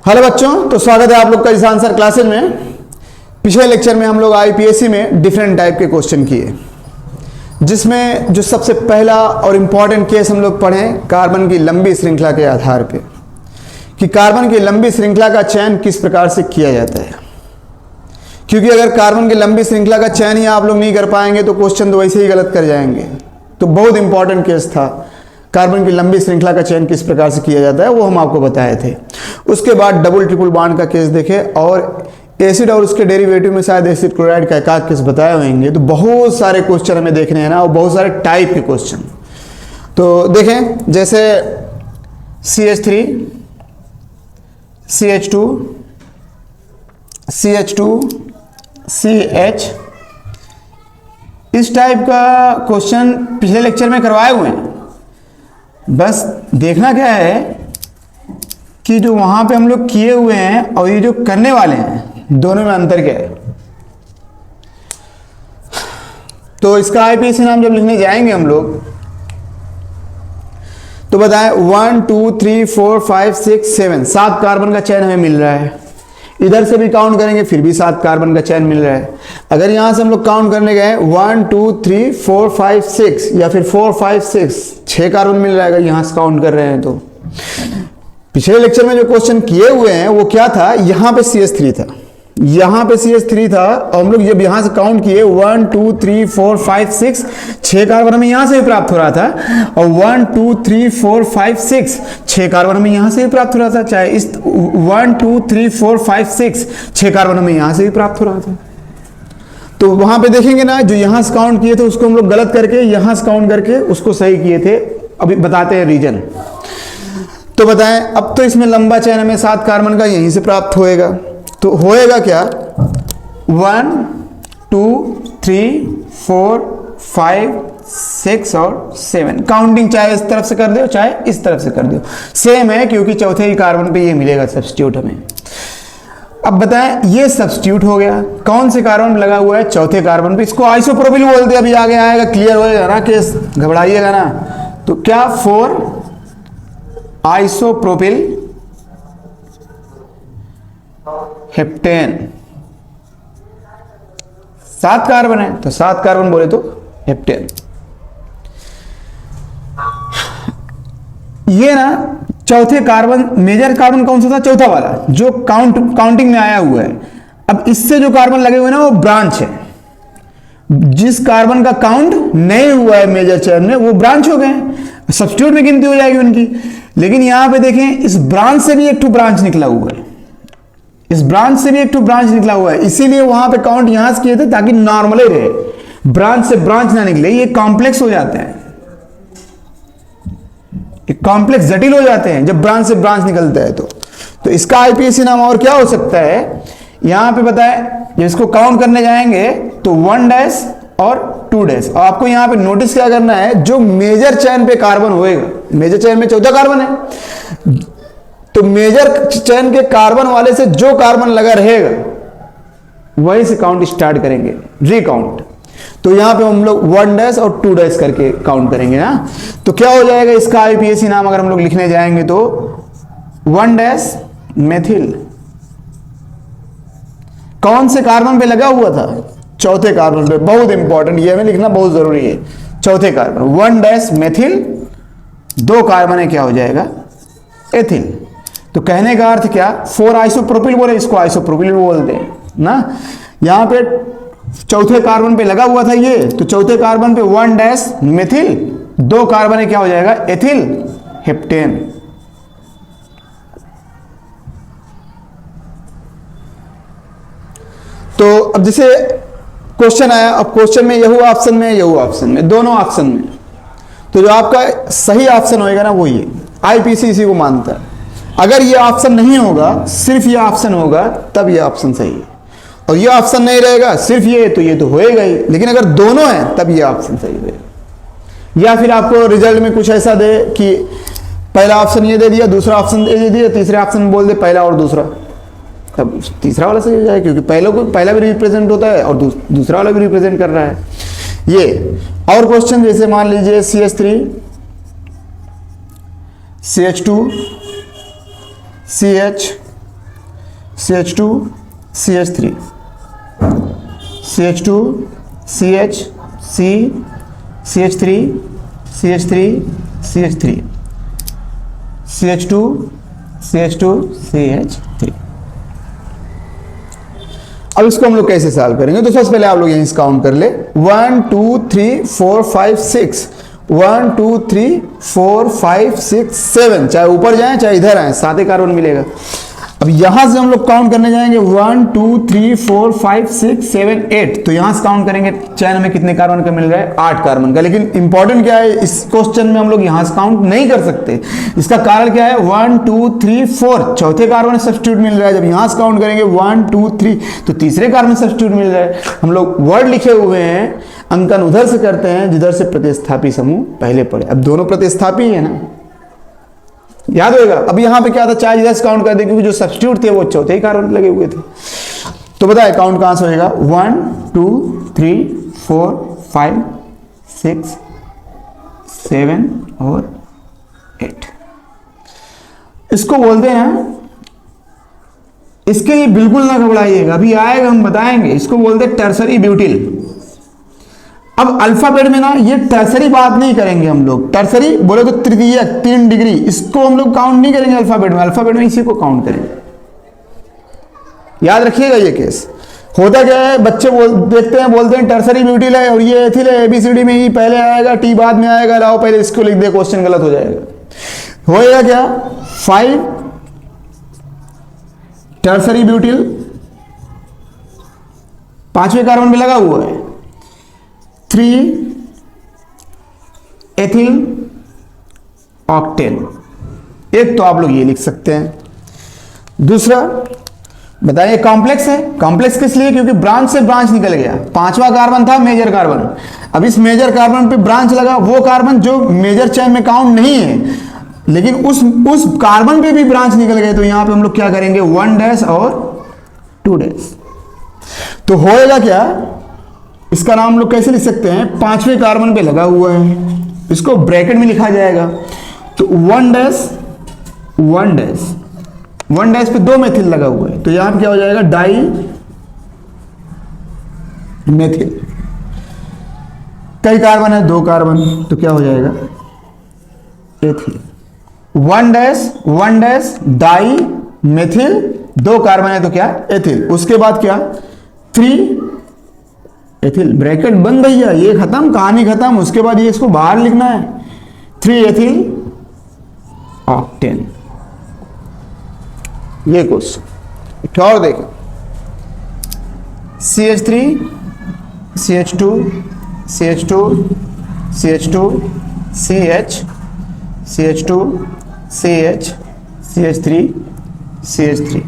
Hello बच्चों, तो स्वागत है आप लोग का इस आंसर क्लासेज में। पिछले लेक्चर में हम लोग आईपीएससी में डिफरेंट टाइप के क्वेश्चन किए, जिसमें जो सबसे पहला और इम्पॉर्टेंट केस हम लोग पढ़े कार्बन की लंबी श्रृंखला के आधार पे कि कार्बन की लंबी श्रृंखला का चयन किस प्रकार से किया जाता है। क्योंकि अगर कार्बन की लंबी श्रृंखला का चयन ही आप लोग नहीं कर पाएंगे तो क्वेश्चन तो वैसे ही गलत कर जाएंगे। तो बहुत इंपॉर्टेंट केस था, कार्बन की लंबी श्रृंखला का चयन किस प्रकार से किया जाता है वो हम आपको बताए थे। उसके बाद डबल ट्रिपल बॉन्ड का केस देखे और एसिड और उसके डेरिवेटिव में शायद एसिड क्लोराइड का एकाक केस बताए होंगे। तो बहुत सारे क्वेश्चन हमें देखने हैं ना, और बहुत सारे टाइप के क्वेश्चन। तो देखें, जैसे CH3 CH2 CH2 CH, इस टाइप का क्वेश्चन पिछले लेक्चर में करवाए हुए हैं। बस देखना क्या है कि जो वहां पे हम लोग किए हुए हैं और ये जो करने वाले हैं दोनों में अंतर क्या है। तो इसका आईपीएससी नाम जब लिखने जाएंगे हम लोग तो बताएं 1 2 3 4 5 6 7 7 कार्बन का चयन हमें मिल रहा है। इधर से भी काउंट करेंगे फिर भी 7 कार्बन का चयन मिल रहा है। अगर यहां से हम लोग काउंट करने गए 1 2 3 4 5 6 या फिर 4 5 6 कार्बन मिल रहा है। अगर यहां से काउंट कर रहे हैं तो पिछले लेक्चर में जो क्वेश्चन किए हुए हैं वो क्या था, यहां पे CH3 था, यहां पे CH3 था और हम लोग जब यहां से काउंट किए 1 2 3 4 5 6 कार्बन हमें यहां से भी प्राप्त हो रहा था और 1 2 3 4 5 6 कार्बन हमें यहां से भी प्राप्त हो रहा था। चाहे इस 1 2 3 4 5 6 कार्बन हमें यहां से भी प्राप्त हो रहा था। तो वहां पे देखेंगे ना, जो यहां से काउंट किए थे उसको हम लोग गलत करके यहां से काउंट करके उसको सही किए थे। अभी बताते हैं रीजन। तो बताएं, अब तो इसमें लंबा चयन हमें 7 कार्बन का यहीं से प्राप्त होएगा। तो होएगा क्या, 1 2 3 4 5 6 और 7। काउंटिंग चाहे इस तरफ से कर दो चाहे इस तरफ से कर दो, सेम है, क्योंकि चौथे ही कार्बन पे ये मिलेगा सब्स्टिट्यूट हमें। अब बताएं, ये सब्स्टिट्यूट हो गया, कौन से कार्बन लगा हुआ है, चौथे कार्बन पे। इसको आइसोप्रोपिल बोलते हैं। अभी आगे आएगा, क्लियर होएगा ना केस, घबराइएगा ना। तो क्या 4 आइसोप्रोपिल हेप्टेन, 7 कार्बन है तो 7 कार्बन बोले तो हेप्टेन। ये ना चौथे कार्बन, मेजर कार्बन कौन सा था, चौथा वाला जो काउंटिंग में आया हुआ है। अब इससे जो कार्बन लगे हुए ना वो ब्रांच है। जिस कार्बन का काउंट नहीं हुआ है मेजर चयन में वो ब्रांच हो गए, सब्स्टिट्यूट में गिनती हो जाएगी उनकी। लेकिन यहां पे देखें, इस ब्रांच से भी एक टू ब्रांच निकला हुआ है, इस ब्रांच से भी एक टू ब्रांच निकला हुआ है। इसीलिए वहां पे काउंट यहां से किए थे ताकि नॉर्मल ही रहे, ब्रांच से ब्रांच ना निकले। ये कॉम्प्लेक्स हो जाते हैं, कॉम्प्लेक्स जटिल हो जाते हैं जब ब्रांच से ब्रांच निकलता है। तो इसका आईपीएससी नाम और क्या हो सकता है, यहां पे बताए, जब इसको काउंट करने जाएंगे तो 1 डैश और 2 डैश। और आपको यहां पे नोटिस क्या करना है, जो मेजर चयन पे कार्बन होएगा, मेजर चयन में 14 कार्बन है, तो मेजर चयन के कार्बन वाले से जो कार्बन लगा रहेगा वहीं से काउंट स्टार्ट करेंगे, रीकाउंट। तो यहां पे हम लोग 1 डैश और 2 डैश करके काउंट करेंगे ना। तो क्या हो जाएगा इसका आईपीएससी नाम अगर हम लोग लिखने जाएंगे तो 1 डैश मेथिल, कौन से कार्बन पे लगा हुआ था, चौथे कार्बन पे। बहुत इंपॉर्टेंट, ये हमें लिखना बहुत जरूरी है, चौथे कार्बन। 1 डैश मेथिल, 2 कार्बन है, क्या हो जाएगा, एथिल। तो कहने का अर्थ क्या, 4 आइसोप्रोपिल बोले, इसको आइसोप्रोपिल बोलते हैं ना। यहां पे चौथे कार्बन पे लगा हुआ था ये, तो चौथे कार्बन पे 1 डैश मेथिल, 2 कार्बन है, क्या हो जाएगा, एथिल हेप्टेन। तो अब जैसे क्वेश्चन आया, अब क्वेश्चन में यहू ऑप्शन में, यहू ऑप्शन में, दोनों ऑप्शन में, तो जो आपका सही ऑप्शन होएगा ना वो ये, आईपीएससी इसी को मानता है। अगर ये ऑप्शन नहीं होगा, सिर्फ ये ऑप्शन होगा, तब ये ऑप्शन सही है। और ये ऑप्शन नहीं रहेगा, सिर्फ ये, तो ये तो होएगा ही। लेकिन अगर दोनों हैं तब ये ऑप्शन सही रहेगा। या फिर आपको रिजल्ट में कुछ ऐसा दे कि पहला ऑप्शन ये दे दिया, दूसरा ऑप्शन दे दिया, तीसरे ऑप्शन में बोल दे पहला और दूसरा, तब तीसरा वाला सही हो जाएगा, क्योंकि पहला भी रिप्रेजेंट होता है और दूसरा वाला भी रिप्रेजेंट कर रहा है ये। और क्वेश्चन जैसे मान लीजिए CH3 CH2 CH CH2 CH3 CH2 CH C CH3 CH3 CH3 CH2 CH2 CH3। अब इसको हम लोग कैसे सॉल्व करेंगे? तो सबसे पहले आप लोग यहीं से काउंट कर ले, 1 2 3 4 5 6, 1 2 3 4 5 6 7, चाहे ऊपर जाए चाहे इधर आए 7 ही कार्बन मिलेगा। अब यहां से हम लोग काउंट करने जाएंगे 1 2 3 4 5 6 7 8, तो यहां से काउंट करेंगे चैन में कितने कार्बन का मिल रहा है? 8 कार्बन का। लेकिन इंपॉर्टेंट क्या है, इस क्वेश्चन में हम लोग यहां से काउंट नहीं कर सकते। इसका कारण क्या है? 1 2 3 4 चौथे कार्बन सब्स्टिट्यूट मिल रहा है। जब यहां से काउंट करेंगे 1 2 3 तो तीसरे कार्बन सब्स्टिट्यूट मिल रहा है। हम लोग वर्ड लिखे हुए हैं, अंकन उधर से करते हैं जिधर से प्रतिस्थापी समूह पहले पड़े। अब दोनों प्रतिस्थापी है ना, याद होगा। अब यहां पे क्या था, चाहे इधर से काउंट कर दे क्योंकि जो सब्स्टिट्यूट थे वो चौथे ही कार्बन लगे हुए थे। तो बताए काउंट कहां से होएगा? 1 2 3 4 5 6 7 और 8। इसको बोलते हैं, इसके लिए बिल्कुल ना घबराइएगा, अभी आएगा हम बताएंगे। इसको बोलते हैं टर्सरी ब्यूटिल। अब अल्फाबेट में ना ये टर्सरी बात नहीं करेंगे हम लोग। टर्सरी बोले तो तृतीयक 3 डिग्री, इसको हम लोग काउंट नहीं करेंगे अल्फाबेट में। अल्फाबेट में इसी को काउंट करेंगे, याद रखिएगा ये केस। होता क्या है, बच्चे देखते हैं बोलते हैं टर्सरी ब्यूटिल है और ये एथिल है, एबीसीडी में ही पहले आएगा टी बाद में आएगा, लाओ पहले इसको लिख दे, क्वेश्चन गलत हो जाएगा। होएगा क्या? 5 टर्सरी ब्यूटिल 5वें कार्बन पे लगा हुआ है, 3 एथिल ऑक्टेन। एक तो आप लोग ये लिख सकते हैं। दूसरा बताइए, कॉम्प्लेक्स है। कॉम्प्लेक्स किस लिए? क्योंकि ब्रांच से ब्रांच निकल गया। 5वां कार्बन था मेजर कार्बन, अब इस मेजर कार्बन पे ब्रांच लगा, वो कार्बन जो मेजर चेन में काउंट नहीं है, लेकिन उस कार्बन पे भी ब्रांच निकल गए। तो यहां पे हम लोग क्या करेंगे? 1 डैश और 2 डैश। तो होएगा क्या, इसका नाम हम लोग कैसे लिख सकते हैं? 5वें कार्बन पे लगा हुआ है, इसको ब्रैकेट में लिखा जाएगा। तो 1 डैश 1 डैश, 1 डैश पे 2 मेथिल लगा हुआ है, तो यहां पे क्या हो जाएगा? Die methyl. कई कार्बन है? 2 कार्बन, तो क्या हो जाएगा? Ethyl. 1 dash di methyl, 2 carbon है तो क्या? एथिल। उसके बाद क्या? 3 एथिल, ब्रैकेट बंद भैया, ये खत्म, कहानी खत्म। उसके बाद ये इसको बाहर लिखना है, 3 एथिल ऑक्टेन। ये क्वेश्चन और देखें, CH3 CH2 CH2 CH2 CH CH2 CH CH3 CH3।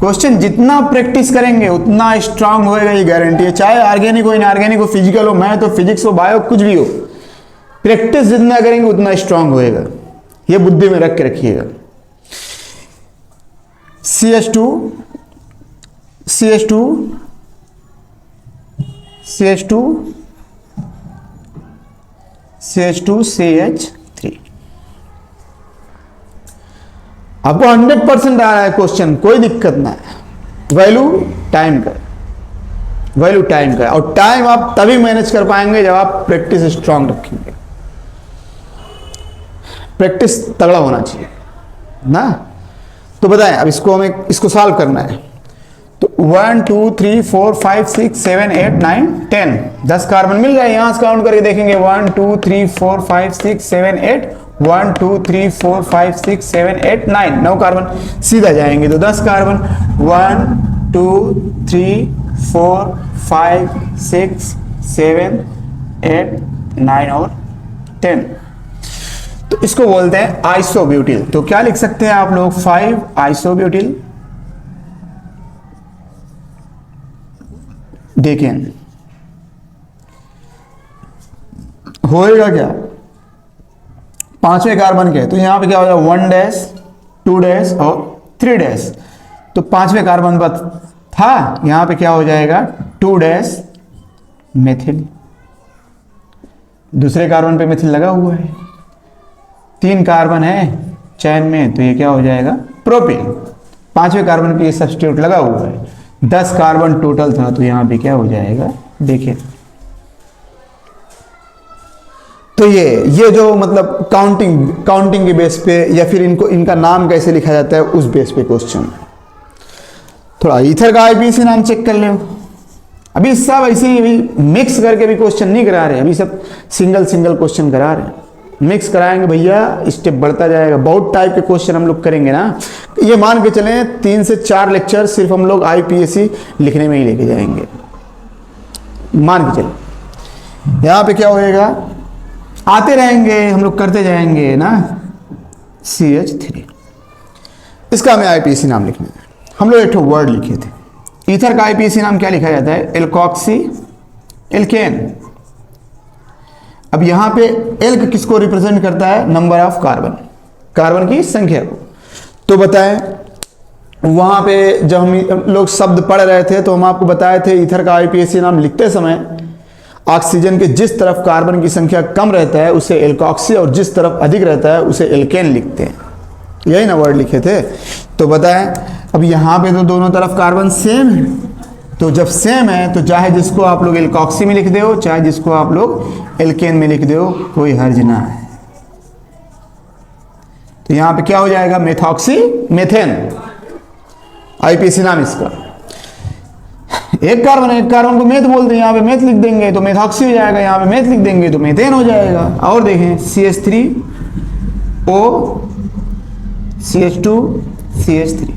Question जितना प्रैक्टिस करेंगे उतना स्ट्रांग होएगा, ये गारंटी है। चाहे ऑर्गेनिक हो, इनऑर्गेनिक हो, फिजिकल हो, मैथ हो, फिजिक्स हो, बायो, कुछ भी हो, प्रैक्टिस जितना करेंगे उतना स्ट्रांग होएगा। ये बुद्धि में रख के रखिएगा। CH2 CH2 CH2 CH2 CH3। आपको 100% आ रहा है क्वेश्चन, कोई दिक्कत ना है। वैल्यू टाइम का, वैल्यू टाइम का, और टाइम आप तभी मैनेज कर पाएंगे जब आप प्रैक्टिस स्ट्रांग रखेंगे। प्रैक्टिस तगड़ा होना चाहिए ना। तो बताएं, अब इसको हमें इसको सॉल्व करना है। तो 1 2 3 4 5 6 7 8 9 10, 10 कार्बन मिल गए। यहां से काउंट करके देखेंगे 1 2 3 4 5 6 7 8, 1 2 3 4 5 6 7 8 9, 9 कार्बन सीधा जाएंगे तो 10 कार्बन। 1 2 3 4 5 6 7 8 9 और 10। तो इसको बोलते हैं आइसोब्यूटिल। तो क्या लिख सकते हैं आप लोग? 5 आइसोब्यूटिल। देखिए होएगा क्या, 5वें कार्बन के, तो यहां पे क्या हो जाएगा? 1 डैश 2 डैश और 3 डैश। तो 5वें कार्बन पर था, यहां पे क्या हो जाएगा? 2 डैश मेथिल। दूसरे कार्बन पे मेथिल लगा हुआ है, 3 कार्बन है चैन में, तो ये क्या हो जाएगा? प्रोपिल। 5वें कार्बन पे ये सब्स्टिट्यूट लगा हुआ है, 10 कार्बन टोटल था, तो यहाँ पे क्या हो जाएगा देखिए। तो ये जो मतलब काउंटिंग के बेस पे या फिर इनका नाम कैसे लिखा जाता है उस बेस पे क्वेश्चन। थोड़ा ईथर का आईपीसी नाम चेक कर लो। अभी सब ऐसे ही अभी मिक्स करके भी क्वेश्चन नहीं करा रहे, अभी सब सिंगल क्वेश्चन करा रहे हैं। मिक्स कराएंगे भैया, स्टेप बढ़ता जाएगा, बहुत टाइप के क्वेश्चन हम लोग करेंगे ना। ये मान के चलें 3 से 4 लेक्चर सिर्फ हम लोग आईपीएससी लिखने में ही लेके जाएंगे, मान के चलें। यहाँ पे क्या होएगा, आते रहेंगे हम लोग, करते जाएंगे ना। CH3 इसका हमें आईपीएससी नाम लिखना है। हम लोग एक वर्ड लिखे थे, ईथर का आईपीएससी नाम क्या लिखा जाता है, एल्कोक्सी एल्केन। अब यहां पे एल्क किसको रिप्रेजेंट करता है, नंबर ऑफ कार्बन की संख्या को। तो बताएं, वहां पे जब हम लोग शब्द पढ़ रहे थे तो हम आपको बताए थे ईथर का आईपीएससी नाम लिखते समय ऑक्सीजन के जिस तरफ कार्बन की संख्या कम रहता है उसे एल्कोक्सी और जिस तरफ अधिक रहता है उसे एल्केन लिखते हैं, यही ना वर्ड लिखे थे। तो बताएं, अब यहां पे तो दोनों तरफ कार्बन सेम है, तो जब सेम है तो चाहे जिसको आप लोग एल्कोक्सी में लिख दो, चाहे जिसको आप लोग एल्केन में लिख दो, कोई हर्ज ना है। तो यहां पे क्या हो जाएगा, मेथॉक्सी मेथेन, आईपीएससी नाम इसका। एक कार्बन को मेथ बोलते हैं, यहाँ पे मेथ लिख देंगे तो मेथॉक्सी हो जाएगा, यहाँ पे मेथ लिख देंगे तो मेथेन हो जाएगा। और देखें CH3O CH2 CH3।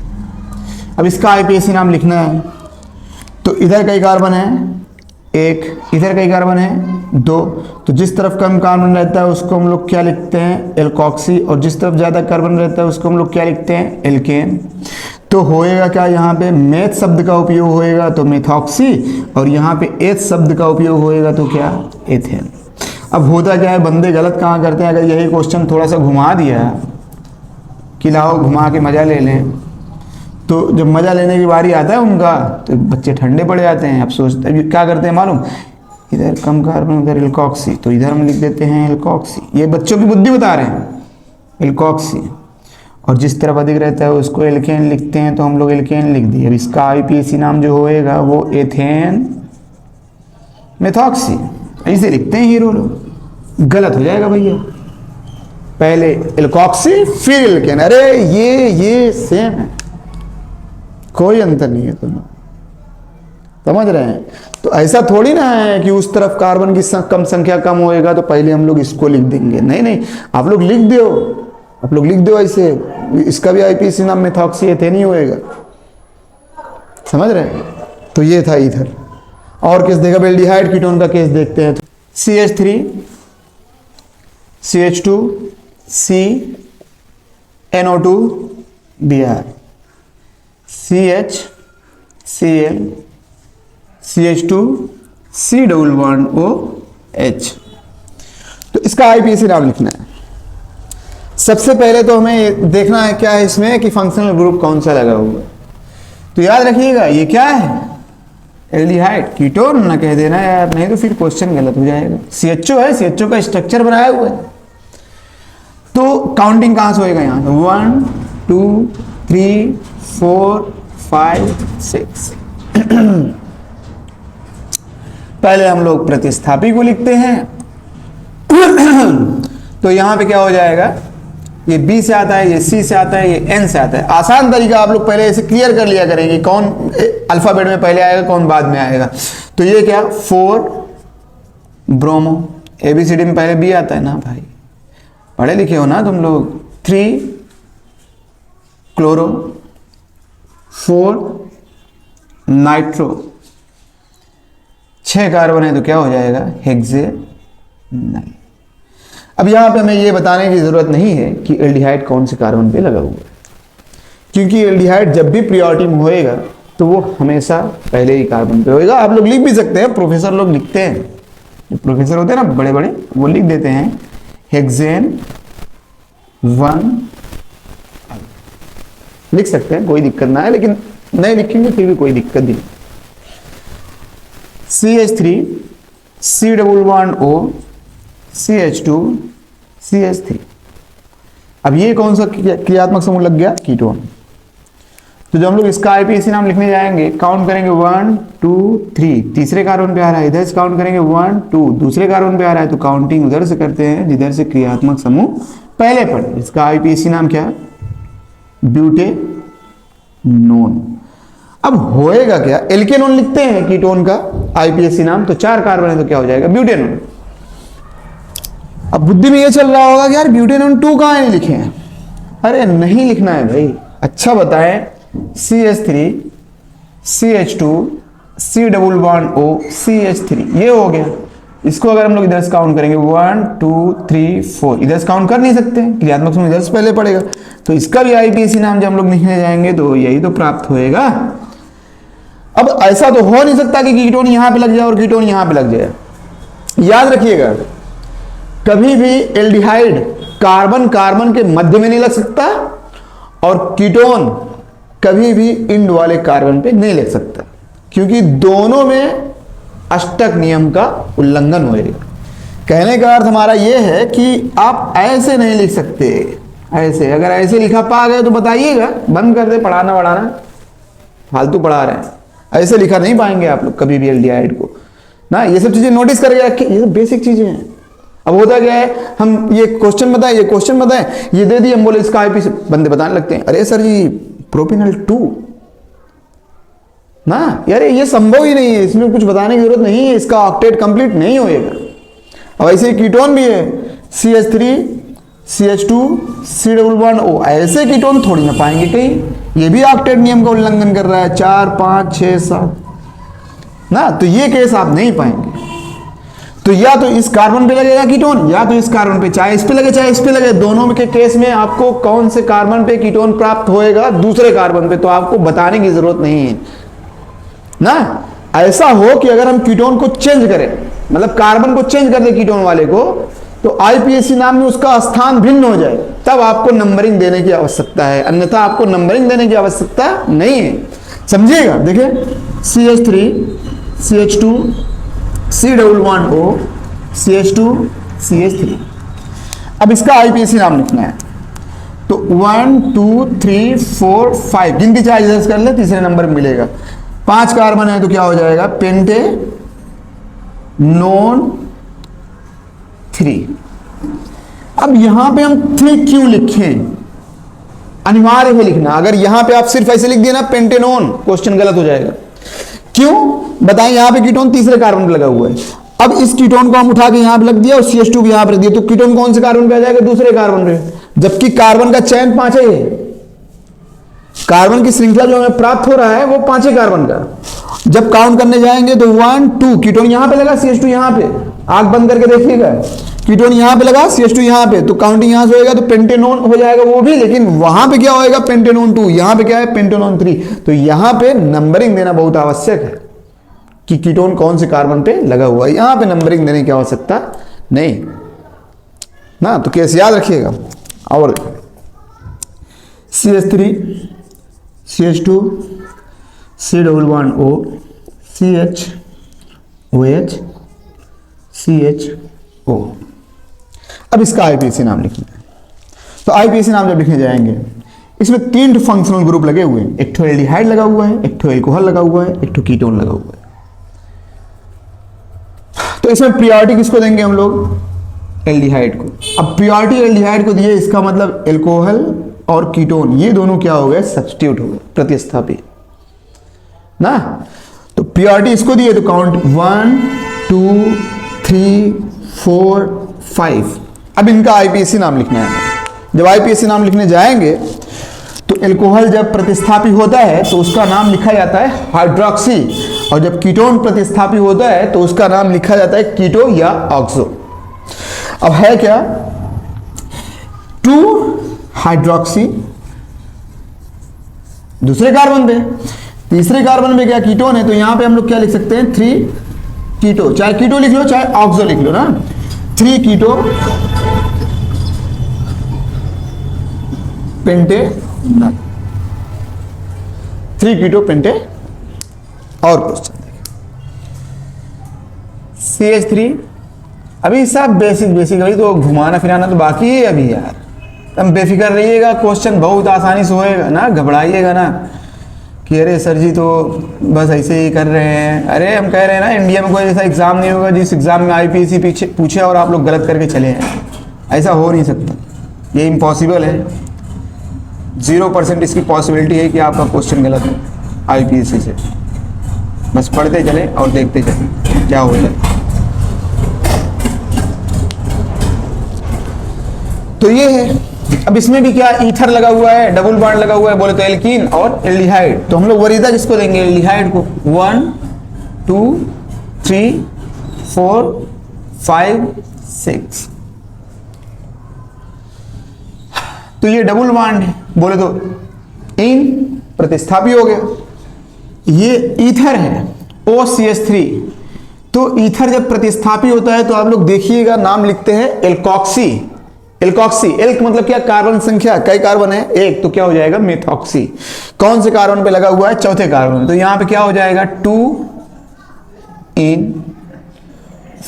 अब इसका आईपीएससी नाम लिखना है, तो इधर कई कार्बन है 1, इधर कई कार्बन है 2, तो जिस तरफ कम कार्बन रहता है उसको हम लोग क्या लिखते हैं, एल्कोक्सी, और जिस तरफ ज्यादा कार्बन रहता है उसको हम लोग क्या लिखते हैं, एल्केन। तो होएगा क्या, यहाँ पे मेथ शब्द का उपयोग होएगा तो मेथॉक्सी, और यहाँ पे एथ शब्द का उपयोग होएगा तो क्या, एथेन। अब होता क्या है, बंदे गलत कहाँ करते हैं, अगर यही क्वेश्चन थोड़ा सा घुमा दिया कि लाओ घुमा के मजा ले लें, तो जब मजा लेने की बारी आता है उनका तो बच्चे ठंडे पड़ जाते हैं। अब सोचते हैं क्या करते हैं मालूम, इधर कम कार्बन उधर एल्कोक्सी, तो इधर हम लिख देते हैं एल्कोक्सी। ये बच्चों की बुद्धि बता रहे हैं, एल्कोक्सी, और जिस तरफ अधिक रहता है उसको एल्केन लिखते हैं, तो हम लोग एल्केन लिख दिए। अब इसका आईपीएससी नाम जो होएगा वो एथेन मेथॉक्सी, ऐसे लिखते हैं हीरो लोग। गलत हो जाएगा भैया, पहले एल्कोक्सी फिर एल्केन। अरे ये सेम है, कोई अंतर नहीं है, तुम समझ रहे हैं। तो ऐसा थोड़ी ना है कि उस तरफ कार्बन की कम संख्या कम होएगा तो पहले हम लोग इसको लिख देंगे, नहीं, आप लोग लिख दो ऐसे। इसका भी आईपीएससी नाम मेथॉक्सी एथेन ही होएगा, समझ रहे हैं। तो ये था इधर। और केस देखा, एल्डिहाइड कीटोन का केस देखते हैं। CH3 CH2 C NO2 Br CH Cl CH2 C double bond OH। तो इसका आईपीएससी नाम लिखना है। सबसे पहले तो हमें देखना है क्या है इसमें कि फंक्शनल ग्रुप कौन सा लगा हुआ है। तो याद रखिएगा ये क्या है, एल्डिहाइड कीटोन ना कह देना यार, नहीं तो फिर क्वेश्चन गलत हो जाएगा। CHO है, CHO का स्ट्रक्चर बनाया हुआ है। तो काउंटिंग कहां से होएगा, यहाँ 1 2 3 4 5 6। पहले हम लोग प्रतिस्थापी को लिखते हैं। तो यहां पे क्या हो जाएगा, ये B से आता है, ये C से आता है, ये N से आता है। आसान तरीका आप लोग पहले इसे क्लियर कर लिया करेंगे, कौन अल्फाबेट में पहले आएगा कौन बाद में आएगा। तो ये क्या, 4 ब्रोमो, ABCD में पहले B आता है ना भाई, पढ़े लिखे हो ना तुम लोग। 3 क्लोरो, 4 नाइट्रो, 6 कार्बन है तो क्या हो जाएगा, हेक्सेनाइल। अब यहां पे हमें ये बताने की जरूरत नहीं है कि एल्डिहाइड कौन से कार्बन पे लगा हुआ है, क्योंकि एल्डिहाइड जब भी प्रियोरिटी में होएगा तो वो हमेशा पहले ही कार्बन पे होएगा। आप लोग लिख भी सकते हैं, प्रोफेसर लोग लिखते हैं, जो प्रोफेसर होते हैं ना बड़े बड़े, वो लिख देते हैं हेक्सेन 1, लिख सकते हैं, कोई दिक्कत ना है, लेकिन नहीं लिखेंगे फिर भी कोई दिक्कत नहीं। CH3 C double bond O CH2 CH3। अब ये कौन सा क्रियात्मक समूह लग गया, कीटोन। तो जब हम लोग इसका आईपीएसी नाम लिखने जाएंगे, काउंट करेंगे 1 2 3, तीसरे कार्बन पे आ रहा है, इधर से काउंट करेंगे 1 2, दूसरे कार्बन पे आ रहा है, तो काउंटिंग उधर से करते हैं जिधर से क्रियात्मक समूह पहले पढ़े। इसका आईपीएसी नाम क्या है? ब्यूटेनोन। अब होएगा क्या, एल्केनोन लिखते हैं कीटोन का आईपीएसी नाम, तो 4 कार्बन है तो क्या हो जाएगा? ब्यूटेनोन। अब बुद्धि में ये चल रहा होगा कि यार ब्यूटेनोन 2 कहां नहीं लिखे हैं। अरे नहीं लिखना है भाई, अच्छा बताएं, CH3 CH2 C double bond O CH3, ये हो गया। इसको अगर हम लोग इधर से काउंट करेंगे 1 2 3 4, इधर से काउंट कर नहीं सकते, क्रियात्मक समूह इधर से पहले पड़ेगा, तो इसका भी आईपीएसी नाम जब हम लोग लिखने जाएंगे तो यही तो प्राप्त होएगा। अब ऐसा तो हो नहीं सकता कि कीटोन यहां पे लग जाए और कीटोन यहां पे लग जाए। याद रखिएगा, कभी भी एल्डिहाइड कार्बन कार्बन के मध्य में नहीं लग सकता और कीटोन कभी भी इंड वाले कार्बन पे नहीं लग सकता, क्योंकि दोनों में अष्टक नियम का उल्लंघन होएगा। कहने का अर्थ हमारा यह है कि आप ऐसे नहीं लिख सकते, ऐसे अगर ऐसे लिखा पा गए तो बताइएगा, बंद कर दे पढ़ाना वढ़ाना, फालतू पढ़ा रहे हैं, ऐसे लिखा नहीं पाएंगे आप लोग कभी भी एल्डिहाइड को ना। ये सब चीजें नोटिस करके, ये सब बेसिक चीजें हैं। अब होता क्या है, हम ये क्वेश्चन बताएं, ये क्वेश्चन बताएं, ये दे दिए, हम बोले इसका आईपीएसी, बंदे बताने लगते हैं अरे सर जी प्रोपिनल 2 ना, यार ये संभव ही नहीं है, इसमें कुछ बताने की जरूरत नहीं है, इसका ऑक्टेट कंप्लीट नहीं होएगा। अब ऐसे कीटोन भी है CH3 CH2 C double bond O, ऐसे कीटोन थोड़ी ना पाएंगे कहीं, ये भी ऑक्टेट नियम का उल्लंघन कर रहा है, 4 5 6 7 ना, तो ये केस आप नहीं पाएंगे। तो या तो इस कार्बन पे लगेगा कीटोन, या तो इस कार्बन पे, चाहे इस पे लगे चाहे इस पे लगे, दोनों के केस में आपको कौन से कार्बन पे कीटोन प्राप्त होएगा? दूसरे कार्बन पे, तो आपको बताने की जरूरत नहीं है ना। ऐसा हो कि अगर हम कीटोन को चेंज करें, मतलब कार्बन को चेंज कर दे कीटोन वाले को, तो आईपीएसी नाम में उसका स्थान भिन्न हो जाए, तब आपको नंबरिंग देने की आवश्यकता है, अन्यथा आपको नंबरिंग देने की आवश्यकता नहीं है। समझिएगा, देखिए CH3 CH2 C double bond O CH2 CH3। अब इसका आईपीएसी नाम लिखना है, तो 1 2 3 4 5 गिनती चाहे इधर कर ले, तीसरे नंबर मिलेगा। 5 कार्बन है तो क्या हो जाएगा? पेंटेनोन 3। अब यहां पे हम 3 क्यों लिखें? अनिवार्य है लिखना। अगर यहां पे आप सिर्फ ऐसे लिख दिए ना पेंटेनोन, क्वेश्चन गलत हो जाएगा। क्यों बताएं? यहां पे कीटोन तीसरे कार्बन पे लगा हुआ है, अब इस कीटोन को हम उठा के यहां पे लग दिया और CH2 भी यहां पे रख दिया, तो कीटोन कौन से कार्बन पे आ जाएगा? दूसरे कार्बन पे, जबकि कार्बन का चयन 5 है, कार्बन की श्रृंखला जो हमें प्राप्त हो रहा है वो 5 कार्बन का। जब काउंट करने जाएंगे तो 1 2, कीटोन यहां पे लगा, CH2 यहां पे, आंख बंद करके देखिएगा, कीटोन यहां पे लगा, CH2 यहां पे, तो काउंटिंग यहां से होएगा तो पेंटेनोन हो जाएगा वो भी, लेकिन वहां पे क्या होएगा? पेंटेनोन 2, यहां पे क्या है? पेंटेनोन 3। तो यहां पे नंबरिंग देना बहुत आवश्यक है कि कीटोन कौन से कार्बन पे लगा हुआ है, यहां पे नंबरिंग देने की आवश्यकता नहीं ना। तो केस याद रखिएगा। और CH3 CH2 C double bond O CH OH CHO। अब इसका आईपीएसी नाम लिखना है, तो आईपीएसी नाम जब लिखने जाएंगे, इसमें 3 फंक्शनल ग्रुप लगे हुए हैं, एक ठो एल्डिहाइड लगा हुआ है, एक ठो एल्कोहल लगा हुआ है, एक ठो कीटोन लगा हुआ है। तो इसमें प्रियोरिटी किसको देंगे हम लोग? एल्डिहाइड को। अब प्रियोरिटी एल्डिहाइड को दिए, इसका मतलब एल्कोहल और कीटोन ये दोनों क्या हो गए? सब्स्टिट्यूट हो गए, प्रतिस्थापी ना। तो प्रियोरिटी इसको दिए तो काउंट 1 2 3 4 5। अब इनका आईपीएसी नाम लिखना है। जब आईपीएसी नाम लिखने जाएंगे तो एल्कोहल जब प्रतिस्थापी होता है तो उसका नाम लिखा जाता है हाइड्रोक्सी, और जब कीटोन प्रतिस्थापी होता है तो उसका नाम लिखा जाता है कीटो या ऑक्सो। अब है क्या? 2 हाइड्रोक्सी दूसरे कार्बन पे, तीसरे कार्बन पे क्या? कीटोन है, तो यहां पे हम लोग क्या लिख सकते हैं? 3 कीटो, चाहे कीटो लिख लो चाहे ऑक्सो लिख लो ना, 3 कीटो पेंटे 3 कीटो पेंटे। और क्वेश्चन CH3, अभी सब बेसिक अभी तो घुमाना फिराना तो बाकी है अभी यार, तुम बेफिक्र रहिएगा, क्वेश्चन बहुत आसानी से होएगा ना, घबराइएगा ना। कि अरे सर जी तो बस ऐसे ही कर रहे हैं। अरे हम कह रहे हैं ना, इंडिया में कोई ऐसा एग्ज़ाम नहीं होगा जिस एग्ज़ाम में आईपीएससी पीछे पूछे और आप लोग गलत करके चले हैं। ऐसा हो नहीं सकता, ये इम्पॉसिबल है। 0% इसकी पॉसिबिलिटी है कि आपका क्वेश्चन गलत है आईपीएससी से। बस पढ़ते चले और देखते चले क्या होता है। तो ये है। अब इसमें भी क्या ईथर लगा हुआ है, डबल बॉन्ड लगा हुआ है, बोले तो एल्कीन और एल्डिहाइड। तो हम लोग वरीयता किसको देंगे? एल्डिहाइड को। 1 2 3 4 5 6। तो ये डबल बॉन्ड है, बोले तो इन प्रतिस्थापी हो गया। ये ईथर है OCH3। तो ईथर जब प्रतिस्थापी होता है तो आप लोग देखिएगा नाम लिखते हैं एल्कोक्सी। एल्कोक्सी, एल्क मतलब क्या? कार्बन संख्या, कई कार्बन है? एक। तो क्या हो जाएगा? मेथॉक्सी। कौन से कार्बन पे लगा हुआ है? चौथे कार्बन। तो यहां पे क्या हो जाएगा? 2 इन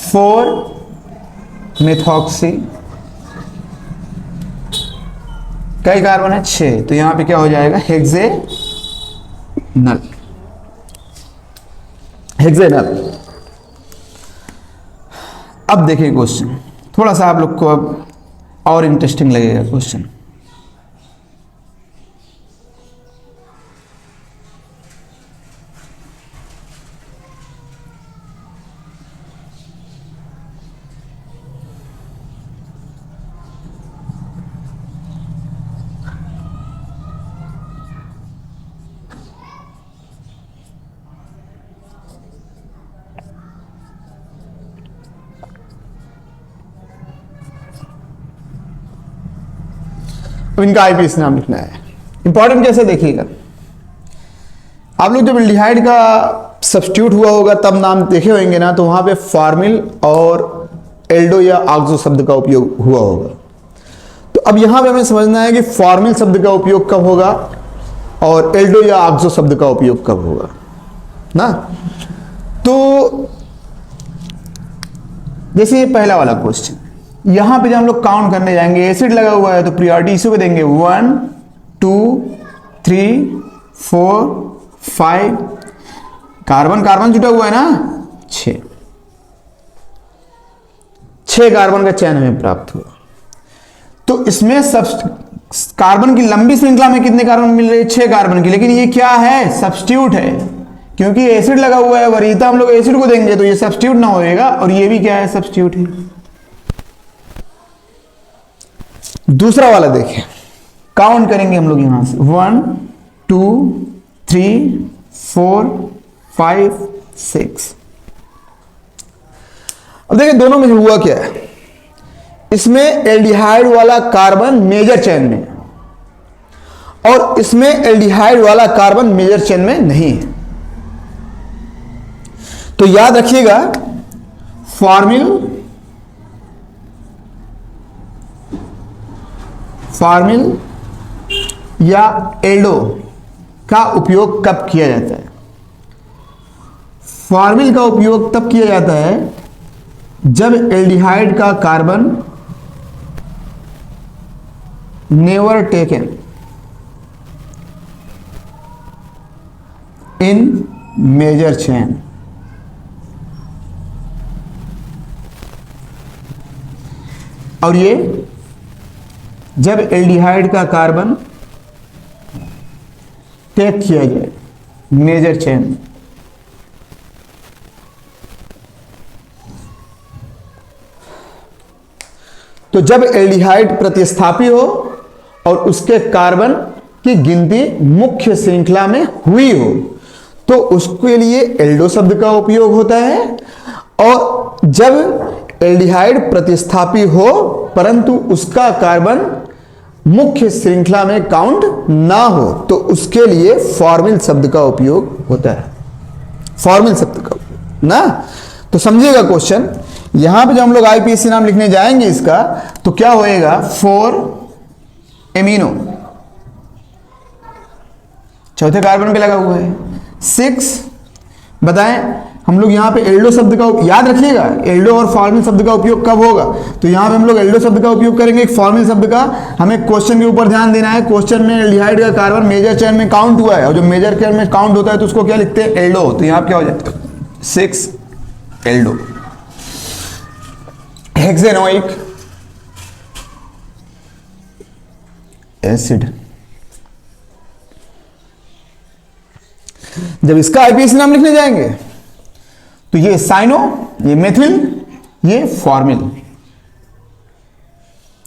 4 मेथॉक्सी। कई कार्बन है? 6। तो यहां पे क्या हो जाएगा? हेक्सेनल। हेक्सेनल। अब देखिए क्वेश्चन, थोड़ा सा आप लोग को अब और इंटरेस्टिंग लगेगा क्वेश्चन। तो इनका आईपीएस नाम लिखना है। इंपॉर्टेंट कैसे देखिएगा, आप लोग जब एल्डिहाइड का सब्स्टिट्यूट हुआ होगा तब नाम देखे होंगे ना, तो वहां पे फॉर्मिल और एल्डो या ऑक्सो शब्द का उपयोग हुआ होगा। तो अब यहां पे हमें समझना है कि फॉर्मिल शब्द का उपयोग कब होगा और एल्डो या ऑक्सो शब्द का उपयोग कब होगा ना। तो जैसे ये पहला वाला क्वेश्चन, यहां पे जब हम लोग काउंट करने जाएंगे, एसिड लगा हुआ है तो प्रियोरिटी इसी को देंगे। 1 2 3 4 5। कार्बन कार्बन जुटा हुआ है ना, 6 कार्बन का चयन हमें प्राप्त हुआ। तो इसमें सब कार्बन की लंबी श्रृंखला में कितने कार्बन मिल रहे हैं? 6 कार्बन की। लेकिन ये क्या है? सब्स्टिट्यूट है, क्योंकि एसिड लगा हुआ है, वरीयता हम लोग एसिड को देंगे तो ये सब्स्टिट्यूट ना होएगा, और ये भी क्या है? सब्स्टिट्यूट है। दूसरा वाला देखें, काउंट करेंगे हम लोग यहां से 1 2 3 4 5 6। अब देखिए दोनों में हुआ क्या है। इसमें एल्डिहाइड वाला कार्बन मेजर चेन में, और इसमें एल्डिहाइड वाला कार्बन मेजर चेन में नहीं है। तो याद रखिएगा, फॉर्मिल या एल्डो का उपयोग कब किया जाता है? फॉर्मिल का उपयोग तब किया जाता है जब एल्डिहाइड का carbon never taken in major chain. और ये जब एल्डिहाइड का कार्बन टेक किया जाए मेजर चेन। तो जब एल्डिहाइड प्रतिस्थापी हो और उसके कार्बन की गिनती मुख्य श्रृंखला में हुई हो, तो उसके लिए एल्डो शब्द का उपयोग होता है। और जब एल्डिहाइड प्रतिस्थापी हो परंतु उसका कार्बन मुख्य श्रृंखला में काउंट ना हो, तो उसके लिए फॉर्मिल शब्द का उपयोग होता है। फॉर्मिल शब्द का उपयोग ना। तो समझिएगा क्वेश्चन, यहां पे जब हम लोग आईपीएससी नाम लिखने जाएंगे इसका, तो क्या होएगा? 4 एमिनो, चौथे कार्बन पे लगा हुआ है। 6 बताएं, हम लोग यहाँ पे एल्डो शब्द का याद रखिएगा, एल्डो और फॉर्मिल शब्द का उपयोग कब होगा, तो यहाँ पे हम लोग एल्डो शब्द का उपयोग करेंगे। एक फॉर्मिल शब्द का हमें क्वेश्चन के ऊपर ध्यान देना है। क्वेश्चन में एल्डिहाइड का कार्बन मेजर चेन में काउंट हुआ है, और जो मेजर चेन में काउंट होता है तो उसको क्या लिखते हैं, एल्डो। तो यहाँ क्या हो जाता है 6 एल्डो। हेक्सेनोइक एसिड, जब इसका आईपीएसी नाम लिखने जाएंगे तो ये साइनो, ये मेथिल, ये फॉर्मिल,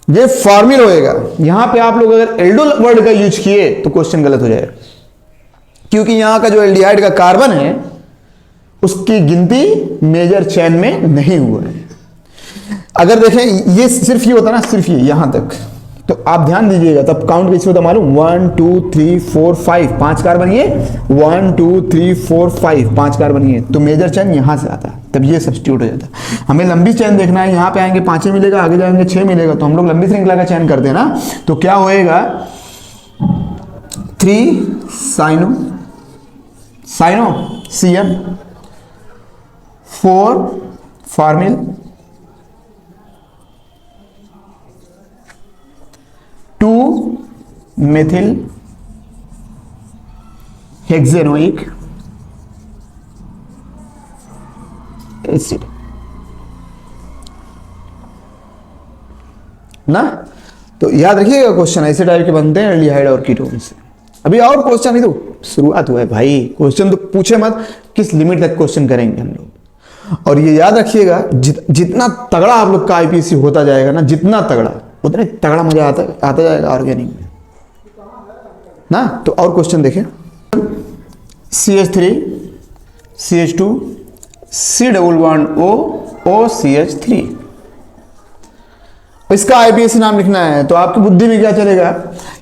ये फॉर्मिल होएगा। यहां पे आप लोग अगर एल्डो वर्ड का यूज किए तो क्वेश्चन गलत हो जाएगा, क्योंकि यहां का जो एल्डिहाइड का कार्बन है उसकी गिनती मेजर चेन में नहीं हुआ है। अगर देखें ये सिर्फ ये होता ना, सिर्फ ये यहां तक, तो आप ध्यान दीजिएगा तब काउंट कैसे होता मालूम, 1 2 3 4 5, 5 कार्बन ये, 1 2 3 4 5, 5 कार्बन ये, तो मेजर चेन यहां से आता है, तब ये सब्स्टिट्यूट हो जाता है। हमें लंबी चेन देखना है, यहां पे आएंगे 5 मिलेगा, आगे जाएंगे 6 मिलेगा, तो हम लोग लंबी श्रृंखला का चयन करते हैं ना, तो क्या होएगा 3 cyano, cyano CN, 4 formyl, 2 methyl hexanoic acid ना। तो याद रखिएगा क्वेश्चन ऐसे टाइप के बनते हैं एल्डिहाइड और कीटोन से। अभी और क्वेश्चन ही तो शुरुआत हुआ है भाई, क्वेश्चन तो पूछे मत, किस लिमिट तक क्वेश्चन करेंगे हम लोग। और ये याद रखिएगा जितना तगड़ा आप लोग का आईपीएससी होता जाएगा ना, जितना तगड़ा उतना तगड़ा मजा आता जाएगा ऑर्गेनिक में ना। तो और क्वेश्चन देखें, CH3 CH2 C++O OCH3, इसका आईपीएसी नाम लिखना है। तो आपकी बुद्धि में क्या चलेगा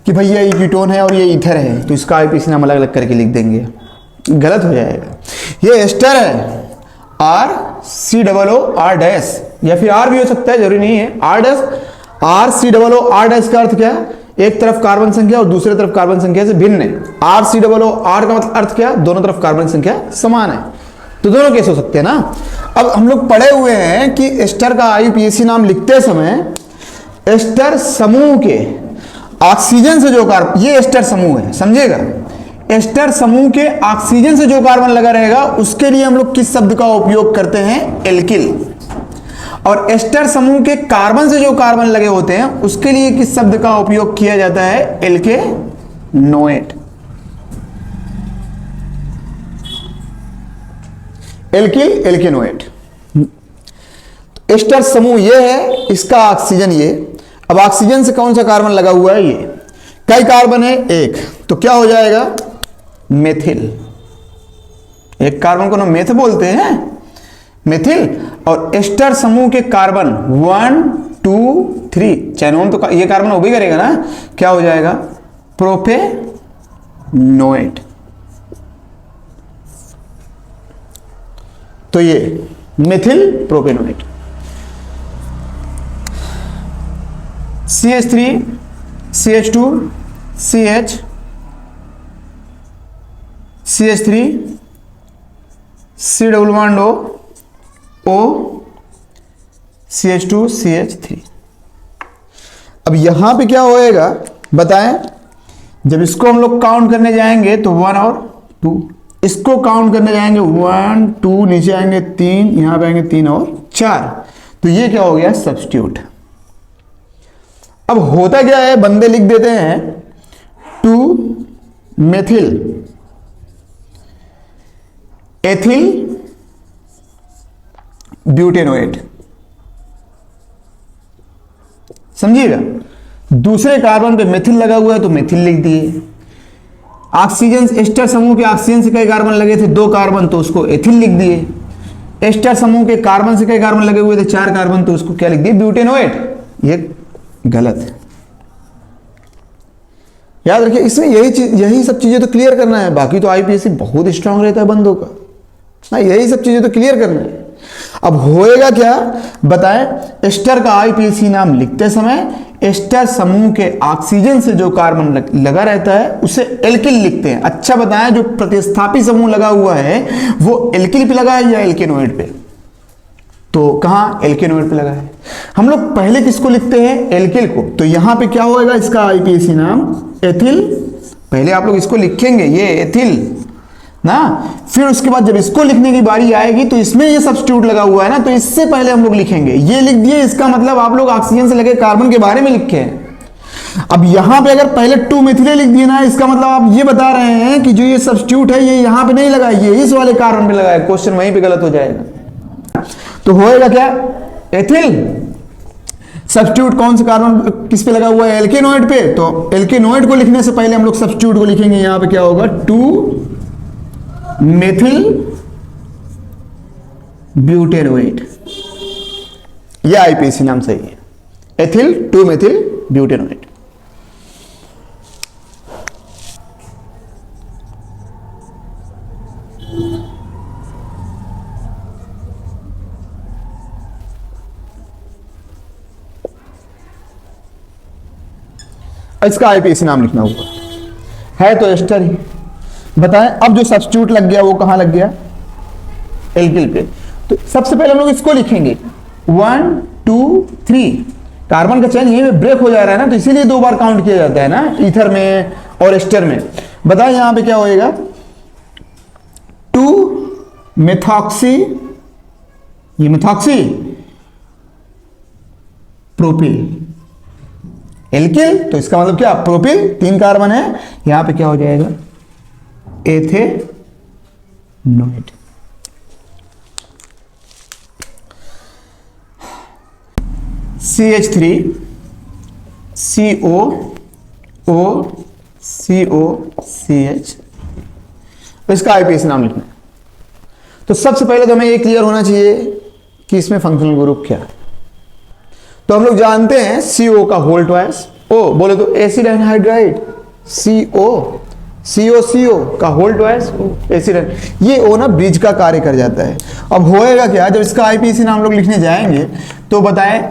कि भैया ये कीटोन है और ये ईथर है, तो इसका आईपीएसी नाम अलग अलग करके लिख देंगे, गलत हो जाएगा। ये एस्टर है RCOO R-, या फिर R भी हो सकता है, जरूरी नहीं है। RCOO R- का अर्थ क्या है, एक तरफ कार्बन संख्या और दूसरे तरफ कार्बन संख्या से भिन्न है। RCOO R का मतलब अर्थ क्या, दोनों तरफ कार्बन संख्या समान है, तो दोनों केस हो सकते हैं ना। अब हम लोग पढ़े हुए हैं कि एस्टर का आईपीएसी नाम लिखते समय एस्टर समूह के ऑक्सीजन से जो कार्बन, ये एस्टर समूह है, समझिएगा, एस्टर समूह के ऑक्सीजन से जो कार्बन लगा रहेगा उसके लिए हम लोग किस शब्द का उपयोग करते हैं, एल्किल। और एस्टर समूह के कार्बन से जो कार्बन लगे होते हैं उसके लिए किस शब्द का उपयोग किया जाता है, एल्केनोएट। Alkyl alkanoate. एस्टर समूह ये है, इसका ऑक्सीजन ये। अब ऑक्सीजन से कौन सा कार्बन लगा हुआ है, ये कई कार्बन है, एक, तो क्या हो जाएगा, मेथिल। एक कार्बन को ना मेथ बोलते हैं, मेथिल। और एस्टर समूह के कार्बन 1 2 3 चैनोन, तो ये कार्बन वो भी करेगा ना, क्या हो जाएगा, प्रोपेनोएट। तो ये methyl propanoate. CH3 CH2 CH CH3 C++O O CH2 CH3। अब यहां पे क्या होएगा बताएं, जब इसको हम लोग काउंट करने जाएंगे तो 1 और 2, इसको काउंट करने जाएंगे 1 2, नीचे आएंगे 3, यहां पे आएंगे 3 और 4, तो ये क्या हो गया, सब्स्टिट्यूट। अब होता क्या है, बंदे लिख देते हैं 2 मेथिल एथिल ब्यूटेनोएट, समझिएगा। दूसरे कार्बन पे मेथिल लगा हुआ है तो मेथिल लिख दिए। ऑक्सीजन, एस्टर समूह के ऑक्सीजन से कई कार्बन लगे थे, 2 कार्बन, तो उसको एथिल लिख दिए। एस्टर समूह के कार्बन से कई कार्बन लगे हुए थे, 4 कार्बन, तो उसको क्या लिख दिए, ब्यूटेनोएट। ये गलत है, याद रखिए। इसमें यही सब चीजें तो क्लियर करना है, बाकी तो आईपीएससी बहुत स्ट्रांग रहता है बंदों का ना, यही सब चीजें तो क्लियर करना है। अब होएगा क्या बताएं, एस्टर का आईपीएसी नाम लिखते समय एस्टर समूह के ऑक्सीजन से जो कार्बन लगा रहता है उसे एल्किल लिखते हैं। अच्छा बताएं, जो प्रतिस्थापी समूह लगा हुआ है वो एल्किल पे लगा है या एल्केनोइड पे? तो कहां? एल्केनोइड पे लगा है। हम लोग पहले किसको लिखते हैं? एल्किल को। तो यहां पे क्या होएगा, इसका आईपीएसी नाम एथिल। पहले आप लोग इसको लिखेंगे, ये एथिल ना, फिर उसके बाद जब इसको लिखने की बारी आएगी तो इसमें ये सब्स्टिट्यूट लगा हुआ है ना, तो इससे पहले हम लोग लिखेंगे। ये लिख दिए, इसका मतलब आप लोग ऑक्सीजन से लगे कार्बन के बारे में लिखे हैं। अब यहां पे अगर पहले 2 मेथिले लिख दिए ना, इसका मतलब आप ये बता रहे हैं कि जो ये सब्स्टिट्यूट है ये यहां पे नहीं लगा, ये इस वाले कार्बन पे लगा है। क्वेश्चन वहीं पे गलत हो जाएगा। तो होएगा क्या? एथिल। सब्स्टिट्यूट कौन से कार्बन किस पे लगा हुआ है? एल्केनोइड पे। तो एल्केनोइड को लिखने से पहले हम लोग सब्स्टिट्यूट को लिखेंगे। यहां पे क्या होगा? 2 मेथिल ब्यूटेनोइड। यह आईपीएसी नाम सही है, एथिल 2 मेथिल ब्यूटेनोइड। इसका आईपीएसी नाम लिखना होगा, है तो एस्टर ही। बताएं, अब जो सब्स्टिट्यूट लग गया वो कहां लग गया? एल्किल पे। तो सबसे पहले हम लोग इसको लिखेंगे 1 2 3। कार्बन का चेन यहीं पे ब्रेक हो जा रहा है ना, तो इसीलिए 2 बार काउंट किया जाता है ना, ईथर में और एस्टर में। बताएं यहां पे क्या होएगा? 2 मेथॉक्सी, ये मेथॉक्सी प्रोपिल एल्किल, तो इसका मतलब क्या? प्रोपिल 3 कार्बन है। यहां पे क्या हो जाएगा? Ethanoate. CH3 CO O CO CH, तो इसका आईपीएसी नाम लिखना है। तो सबसे पहले तो हमें ये क्लियर होना चाहिए कि इसमें फंक्शनल ग्रुप क्या है। तो हम लोग जानते हैं CO का होल ट्वाइस O, बोले तो एसिड एनहाइड्राइड। CO का होल ट्वाइस एसिड, ये O ना ब्रिज का कार्य कर जाता है। अब होएगा क्या, जब इसका आईपीएसी नाम लोग लिखने जाएंगे तो बताएं,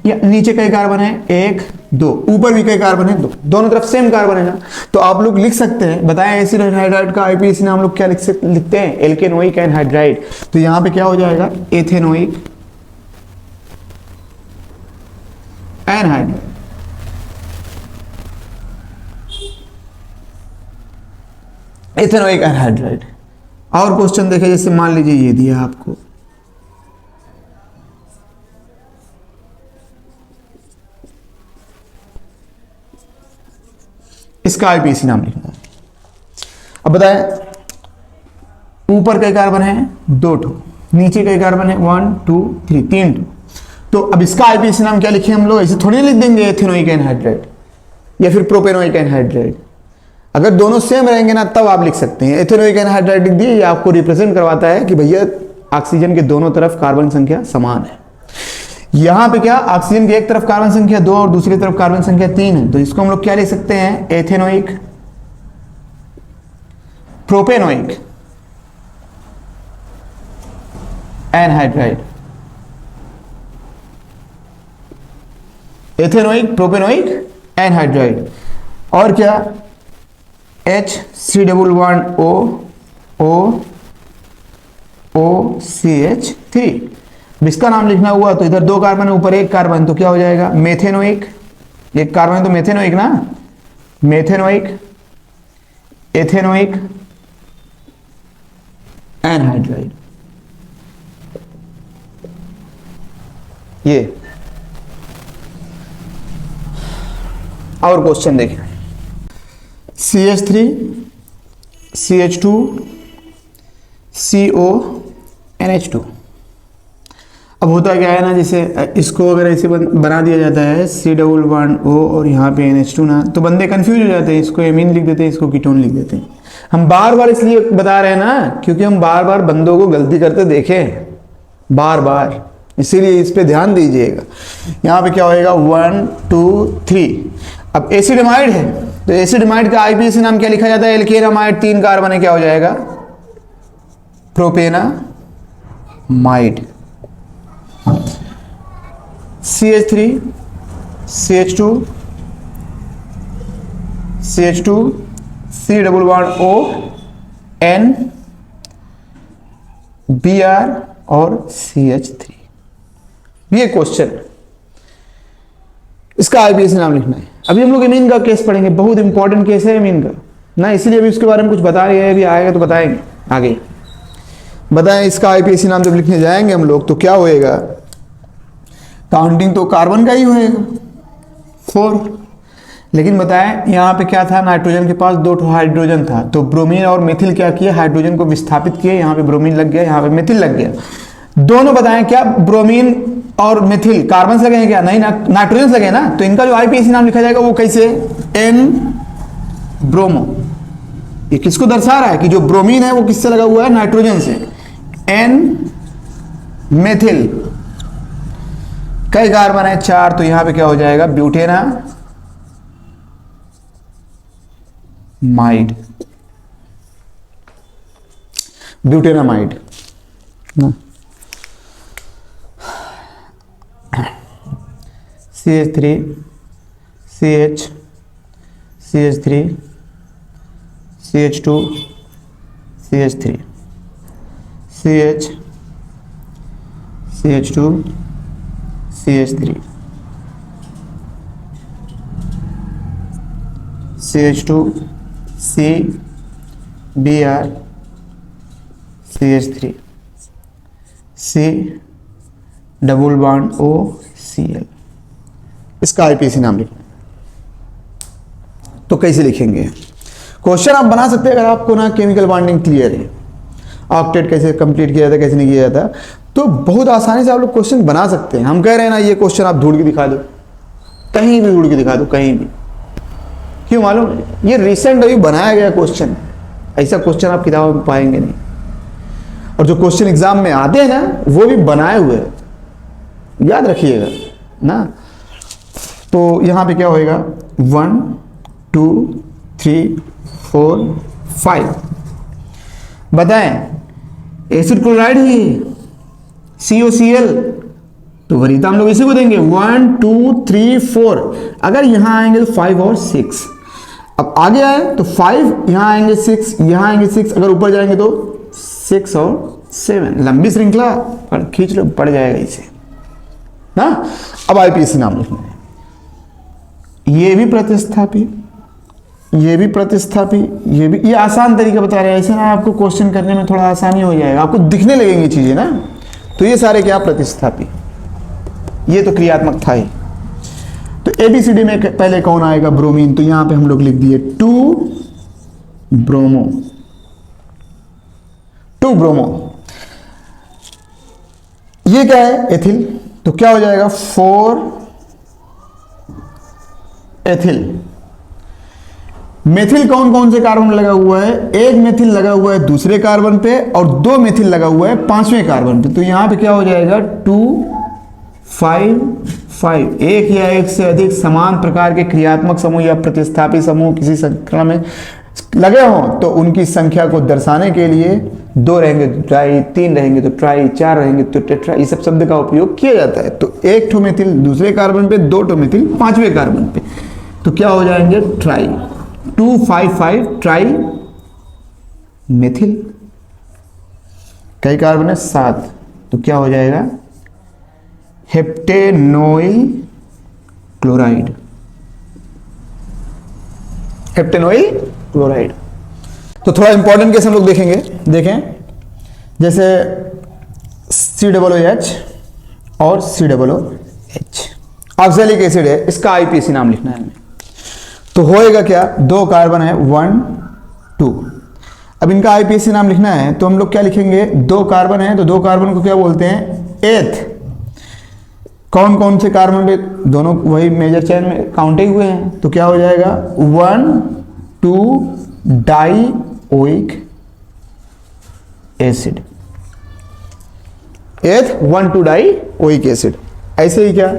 या नीचे कई कार्बन है? 1 2, ऊपर भी कई कार्बन है? 2, दोनों तरफ सेम कार्बन है ना, तो आप लोग लिख सकते हैं। बताएं एसिड एनहाइड्राइड का आईपीएसी नाम लोग क्या लिखते हैं? एल्केनोइक एनहाइड्राइड। तो यहां पे क्या हो जाएगा? Ethanoic anhydride. Ethanoic anhydride. और क्वेश्चन देखे, जैसे मान लीजिए ये दिया आपको, इसका आईपीएसी नाम लिखना है। अब बताएं, ऊपर कई कार्बन है? 2 ठो, नीचे कई कार्बन है? 1 2 3, 3 ठो। तो अब इसका आईपीएसी नाम क्या लिखे हम लोग? ऐसे थोड़ी लिख देंगे एथेनोइक एनहाइड्राइड या फिर प्रोपेनोइक एनहाइड्राइड। अगर दोनों सेम रहेंगे ना तब आप लिख सकते हैं। एथेनोइक एनहाइड्राइड लिख दिए, ये आपको रिप्रेजेंट करवाता है कि भैया ऑक्सीजन के दोनों तरफ कार्बन संख्या समान है। यहां पे क्या, ऑक्सीजन की एक तरफ कार्बन संख्या 2 और दूसरी तरफ कार्बन संख्या 3 है, तो इसको हम लोग क्या लिख सकते हैं? Ethanoic propanoic anhydride. Ethanoic propanoic anhydride. और क्या? H311O OCH3। इसका नाम लिखना हुआ तो इधर 2 कार्बन है, ऊपर 1 कार्बन, तो क्या हो जाएगा? मेथेनोइक। 1 कार्बन तो मेथेनोइक ना, मेथेनोइक एथेनोइक एनहाइड्राइड। ये और क्वेश्चन देखें, CH3 CH2 CO NH2। अब होता क्या है ना, जैसे इसको अगर ऐसे बना दिया जाता है C11O और यहाँ पे NH2 ना, तो बंदे कंफ्यूज हो जाते हैं, इसको एमीन लिख देते हैं, इसको कीटोन लिख देते हैं। हम बार बार इसलिए बता रहे हैं ना, क्योंकि हम बार बार बंदों को गलती करते देखे बार बार, इसीलिए इस पे ध्यान दीजिएगा। यहाँ पे क्या होएगा? 1 2 3। अब एसिडमाइड है, तो एसिडमाइड का आईपीएसी नाम क्या लिखा जाता है? एल्केनामाइड। 3 कार्बन है, क्या हो जाएगा? प्रोपेनामाइड। CH3 CH2 CH2 C double bond O N Br और CH3। ये क्वेश्चन, इसका आईपीएसी नाम लिखना है। अभी हम लोग एमीन का केस पढ़ेंगे, बहुत इंपॉर्टेंट केस है एमीन का ना, इसीलिए अभी उसके बारे में कुछ बता रही है, अभी आएगा तो बताएंगे आगे। बताएं इसका आईपीएसी नाम जब लिखने जाएंगे हम लोग तो क्या होएगा, काउंटिंग तो कार्बन का ही होएगा 4, लेकिन बताएं यहाँ पे क्या था, नाइट्रोजन के पास 2 हाइड्रोजन था, तो ब्रोमीन और मेथिल क्या किए, हाइड्रोजन को विस्थापित किए, यहाँ पे ब्रोमीन लग गया, यहाँ पे मेथिल लग गया। दोनों बताएं क्या ब्रोमीन और मेथिल कार्बन से लगे हैं क्या, नहीं ना, नाइट्रोजन से लगे ना, तो इनका जो आईपीएसी नाम लिखा जाएगा वो कैसे, एन ब्रोमो। ये किसको दर्शा रहा है कि जो ब्रोमीन है वो किससे लगा हुआ है, नाइट्रोजन से। एन मेथिल, कई कार्बन है 4, तो यहां पे क्या हो जाएगा, ब्यूटेना might, butanamide. CH3 CH CH3 CH2 CH3 CH CH2 CH3 CH2 C Br CH3 C double bond O Cl। इसका आईपीएसी नाम लिखना। तो कैसे लिखेंगे, क्वेश्चन आप बना सकते हैं अगर आपको ना केमिकल बॉन्डिंग क्लियर है, ऑक्टेट कैसे कंप्लीट किया जाता है कैसे नहीं किया जाता, तो बहुत आसानी से आप लोग क्वेश्चन बना सकते हैं। हम कह रहे हैं ना ये क्वेश्चन आप ढूंढ के दिखा दो, कहीं भी ढूंढ के दिखा दो, कहीं भी। क्यों मालूम, ये रिसेंट अभी बनाया गया क्वेश्चन, ऐसा क्वेश्चन आप किताबों में पाएंगे नहीं। और जो क्वेश्चन एग्जाम में आते हैं ना वो भी बनाए हुए हैं, याद रखिएगा ना। तो यहां पे क्या होएगा, 1 2 3 4 5। बताएं एसिड क्लोराइड ही COCl, तो वरीयता हम लोग इसी को देंगे 1 2 3 4। अगर यहां आएंगे तो 5 और 6, अब आगे आए तो 5, यहां आएंगे 6, यहां आएंगे 6, अगर ऊपर जाएंगे तो 6 और 7, लंबी श्रृंखला पर खींच लो, पड़ जाएगा इसे ना। अब आईपीएसी नाम लिखना है, ये भी प्रतिस्थापी, ये भी प्रतिस्थापी, ये भी, ये आसान तरीका बता रहे हैं, ऐसे ना आपको क्वेश्चन करने में थोड़ा आसानी हो जाएगा, आपको दिखने लगेंगी चीजें ना। तो ये सारे क्या, प्रतिस्थापी, ये तो क्रियात्मक था ही। तो एबीसीडी में पहले कौन आएगा, ब्रोमीन, तो यहां पे हम लोग लिख दिए 2 ब्रोमो, 2 ब्रोमो। ये क्या है, एथिल, तो क्या हो जाएगा 4 एथिल। मेथिल कौन कौन से कार्बन लगा हुआ है, एक मेथिल लगा हुआ है दूसरे कार्बन पे और 2 मेथिल लगा हुआ है 5वें कार्बन पे, तो यहां पे क्या हो जाएगा 2 5 5। एक या एक से अधिक समान प्रकार के क्रियात्मक समूह या प्रतिस्थापी समूह किसी श्रृंखला में लगे हों तो उनकी संख्या को दर्शाने के लिए 2 रहेंगे तो ट्राई, 3 रहेंगे तो ट्राई, 4 रहेंगे तो टेट्रा, इस सब शब्द का उपयोग किया जाता है। तो एक ठो मेथिल दूसरे कार्बन पे, 2 ठो मेथिल 5वें कार्बन पे, तो क्या हो जाएंगे ट्राई, 2 5 5 ट्राई मेथिल। कई कार्बन है 7, तो क्या हो जाएगा हेप्टेनोइल क्लोराइड, हेप्टेनोइल क्लोराइड। तो थोड़ा इंपॉर्टेंट केस हम लोग देखेंगे, देखें जैसे COOH और COOH ऑक्सैलिक एसिड है, इसका आईपीएसी नाम लिखना है हमें। तो होएगा क्या, 2 कार्बन है 1 2। अब इनका आईपीएसी नाम लिखना है तो हम लोग क्या लिखेंगे, 2 कार्बन है तो 2 कार्बन को क्या बोलते हैं, एथ। कौन कौन से कार्बन पे, दोनों वही मेजर चेन में काउंटे हुए हैं, तो क्या हो जाएगा 1 2 डाइओइक एसिड, एथ 1 2 डाइओइक एसिड। ऐसे ही क्या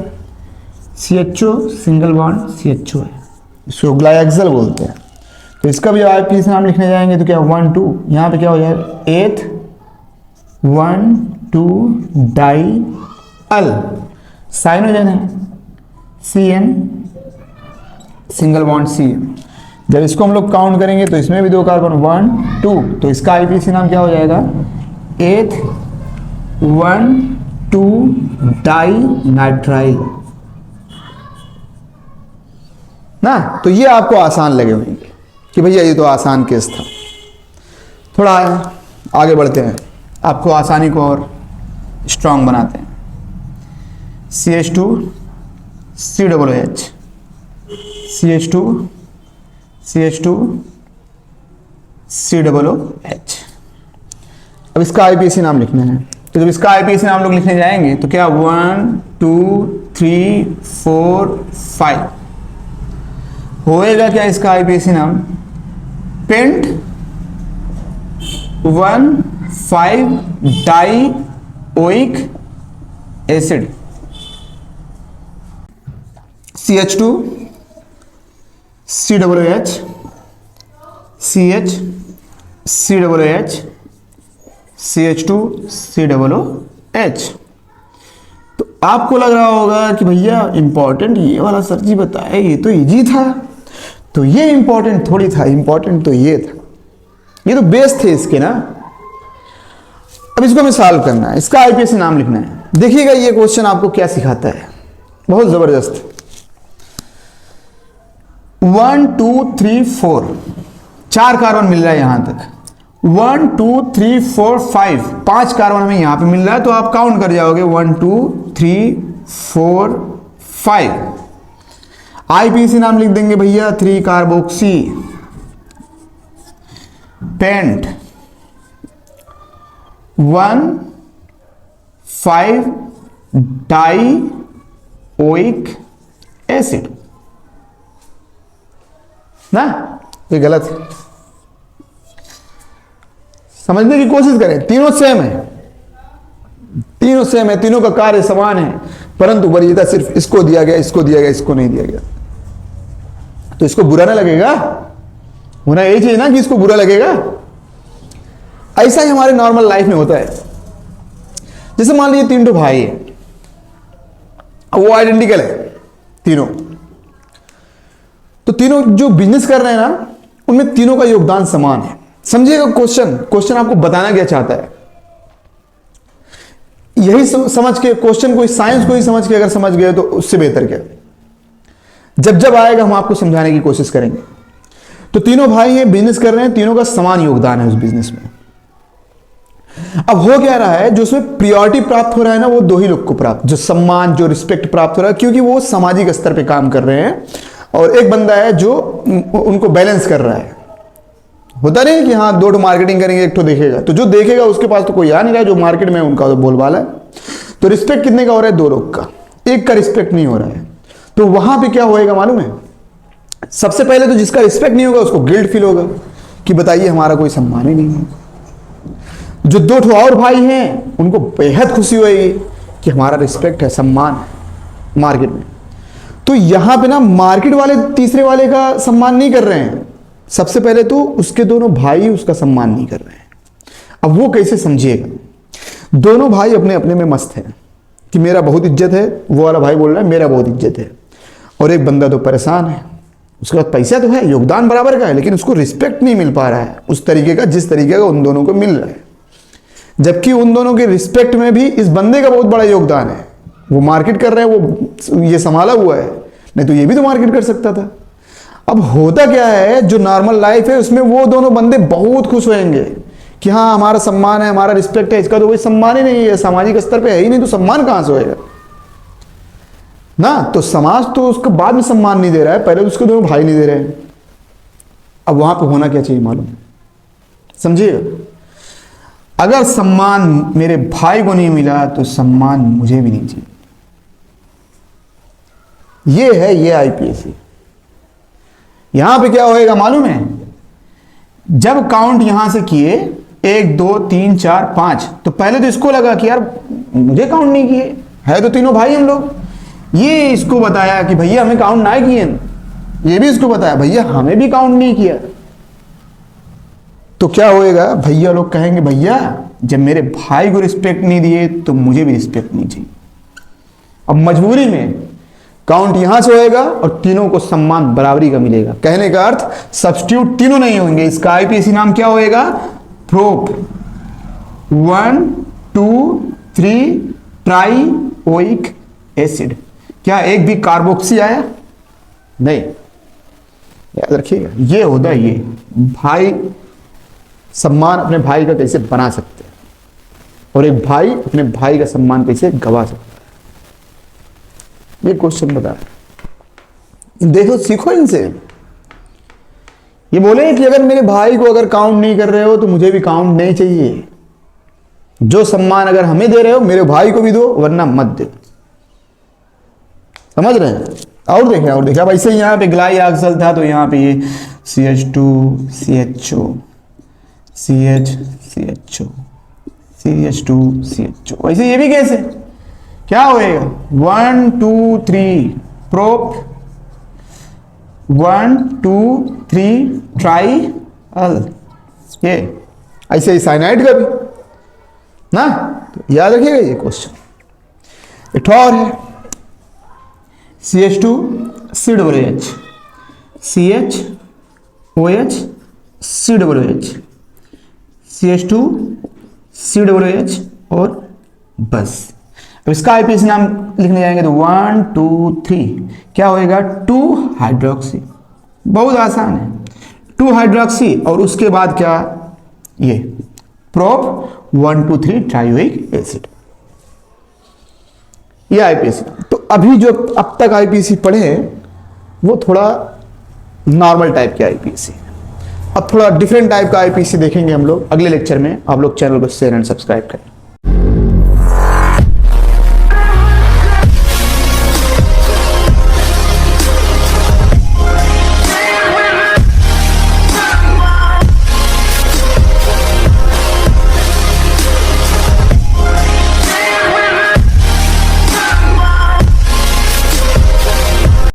CHO सिंगल बॉन्ड CHO है, इसको ग्लाइक्सल बोलते हैं। तो इसका भी आईपीएसी नाम लिखने जाएंगे तो क्या 1 2, यहां पे क्या हो जाएगा एथ 1 2 डाई अल साइनोजन है, CN सिंगल बॉन्ड CN। जब इसको हम लोग काउंट करेंगे तो इसमें भी 2 कार्बन, 1 2, तो इसका आईपीसी नाम क्या हो जाएगा, 8 1 2 डाई नाइट्राइल ना। तो ये आपको आसान लगे होंगे कि भैया ये तो आसान केस था। थोड़ा आगे बढ़ते हैं, आपको आसानी को और स्ट्रांग बनाते हैं। CH2 COOH, CH2 CH2 COOH। अब इसका आईपीसी नाम लिखना है, तो जब इसका आईपीसी नाम लोग लिखने जाएंगे तो क्या 1 2 3 4 5 होएगा क्या इसका आईपीसी नाम, pent 1,5 dioic acid. CH2 COOH CH COOH CH2 COOH। तो आपको लग रहा होगा कि भैया इंपॉर्टेंट ये वाला सर जी बताए, ये तो इजी था, तो ये इंपॉर्टेंट थोड़ी था, इंपॉर्टेंट तो ये था, ये तो बेस थे इसके ना। अब इसको हमें सॉल्व करना है, इसका आईपीसी नाम लिखना है। देखिएगा ये क्वेश्चन आपको क्या सिखाता है, बहुत जबरदस्त। 1 2 3 4 4 कार्बन मिल रहा है यहां तक, 1 2 3 4 5 कार्बन हमें यहां पे मिल रहा है, तो आप काउंट कर जाओगे 1 2 3 4 5। आईपीसी नाम लिख देंगे भैया 3 carboxy pent 1,5 dioic acid ना। ये गलत है, समझने की कोशिश करें। तीनों सेम है, तीनों सेम है, तीनों का कार्य समान है, परंतु वरीयता सिर्फ इसको दिया गया, इसको दिया गया, इसको नहीं दिया गया। तो इसको बुरा ना लगेगा, होना यही चाहिए ना कि इसको बुरा लगेगा। ऐसा ही हमारे नॉर्मल लाइफ में होता है। जैसे मान लीजिए 3 भाई है, वो आइडेंटिकल है तीनों, तो तीनों जो बिजनेस कर रहे हैं ना, उनमें तीनों का योगदान समान है। समझिएगा क्वेश्चन आपको बताना क्या चाहता है, यही समझ के क्वेश्चन को, साइंस को ही समझ के अगर समझ गए तो उससे बेहतर क्या। जब जब आएगा हम आपको समझाने की कोशिश करेंगे। तो तीनों भाई हैं, बिजनेस कर रहे हैं, तीनों का समान योगदान है उस बिजनेस में। अब हो क्या रहा है, जो उसमें प्रियोरिटी प्राप्त हो रहा है ना, वो 2 ही लोग को प्राप्त, जो सम्मान, जो रिस्पेक्ट प्राप्त हो रहा है, क्योंकि वो सामाजिक स्तर पे काम कर रहे हैं, और एक बंदा है जो उनको बैलेंस कर रहा है। होता नहीं कि हाँ 2 मार्केटिंग करेंगे, एक तो देखेगा, तो जो देखेगा उसके पास तो कोई आ नहीं रहा, जो मार्केट में उनका तो बोलबाला है। तो रिस्पेक्ट कितने का हो रहा है, 2 लोग का, एक का रिस्पेक्ट नहीं हो रहा है। तो वहां पे क्या होएगा मालूम है, सबसे पहले तो जिसका रिस्पेक्ट नहीं होगा उसको गिल्ट फील होगा कि बताइए हमारा कोई सम्मान ही नहीं है। जो 2 और भाई हैं उनको बेहद खुशी होगी कि हमारा रिस्पेक्ट है, सम्मान है मार्केट में। तो यहां पे ना मार्केट वाले तीसरे वाले का सम्मान नहीं कर रहे हैं, सबसे पहले तो उसके दोनों भाई उसका सम्मान नहीं कर रहे हैं। अब वो कैसे समझिएगा, दोनों भाई अपने अपने में मस्त हैं कि मेरा बहुत इज्जत है, वो वाला भाई बोल रहा है मेरा बहुत इज्जत है, और एक बंदा तो परेशान है, उसके पास पैसा तो है, योगदान बराबर का है, लेकिन उसको रिस्पेक्ट नहीं मिल पा रहा है उस तरीके का जिस तरीके का उन दोनों को मिल रहा है। जबकि उन दोनों के रिस्पेक्ट में भी इस बंदे का बहुत बड़ा योगदान है। वो मार्केट कर रहे हैं, वो ये संभाला हुआ है, नहीं तो ये भी तो मार्केट कर सकता था। अब होता क्या है, जो नॉर्मल लाइफ है उसमें वो दोनों बंदे बहुत खुश होंगे कि हाँ हमारा सम्मान है, हमारा रिस्पेक्ट है, इसका तो कोई सम्मान ही नहीं है, सामाजिक स्तर पे है ही नहीं, तो सम्मान कहां से होएगा ना। तो समाज तो उसको बाद में सम्मान नहीं दे रहा है, पहले तो उसके दोनों भाई नहीं दे रहे हैं। अब वहां पे होना क्या चाहिए मालूम, समझिएगा, अगर सम्मान मेरे भाई को नहीं मिला तो सम्मान मुझे भी नहीं चाहिए। ये है ये आईपीएसी। यहां पे क्या होएगा मालूम है, जब काउंट यहां से किए 1 2 3 4 5, तो पहले तो इसको लगा कि यार मुझे काउंट नहीं किए, है तो तीनों भाई हम लोग। ये इसको बताया कि भैया हमें काउंट ना किए, ये भी इसको बताया भैया हमें भी काउंट नहीं किया। तो क्या होएगा, भैया लोग कहेंगे भैया जब मेरे भाई को रिस्पेक्ट नहीं दिए तो मुझे भी रिस्पेक्ट नहीं चाहिए। अब मजबूरी में काउंट यहां से होएगा और तीनों को सम्मान बराबरी का मिलेगा। कहने का अर्थ सब्स्टिट्यूट तीनों नहीं होंगे। इसका आईपीसी नाम क्या होएगा? Prop 1 2 3 trioic acid. क्या एक भी कार्बोक्सी आया? नहीं, याद रखिएगा। ये होता है, ये भाई सम्मान अपने भाई का कैसे बना सकते हैं और एक भाई अपने भाई का सम्मान कैसे गवा सकता है, ये क्वेश्चन बता रहा। देखो, सीखो इनसे। ये बोले कि अगर मेरे भाई को अगर काउंट नहीं कर रहे हो तो मुझे भी काउंट नहीं चाहिए। जो सम्मान अगर हमें दे रहे हो मेरे भाई को भी दो, वरना मत दो। समझ रहे हैं? और देखिए अब ऐसे यहाँ पे ग्लाई ऑक्सल था तो यहाँ पे ये CH2 CHO CH CHO CH2 CHO। वैसे ये भी कैसे, क्या होएगा? 1 2 3 प्रोप 1 2 3 ट्राइअल। ये ऐसे ही साइनाइड का भी ना, तो याद रखिएगा ये क्वेश्चन। एक और है CH2 COOH CHOH COOH CH2 COOH और बस। अब इसका आईपीसी नाम लिखने जाएंगे तो 1 2 3 क्या होएगा? 2 हाइड्रोक्सी। बहुत आसान है, 2 हाइड्रोक्सी और उसके बाद क्या? ये प्रोप 1 2 3 ट्राइओइक एसिड। ये आईपीसी। तो अभी जो अब तक आईपीसी पढ़े वो थोड़ा नॉर्मल टाइप के आईपीसी। अब थोड़ा डिफरेंट टाइप का आईपीसी देखेंगे हम लोग अगले लेक्चर में। आप लोग चैनल को शेयर एंड सब्सक्राइब करें।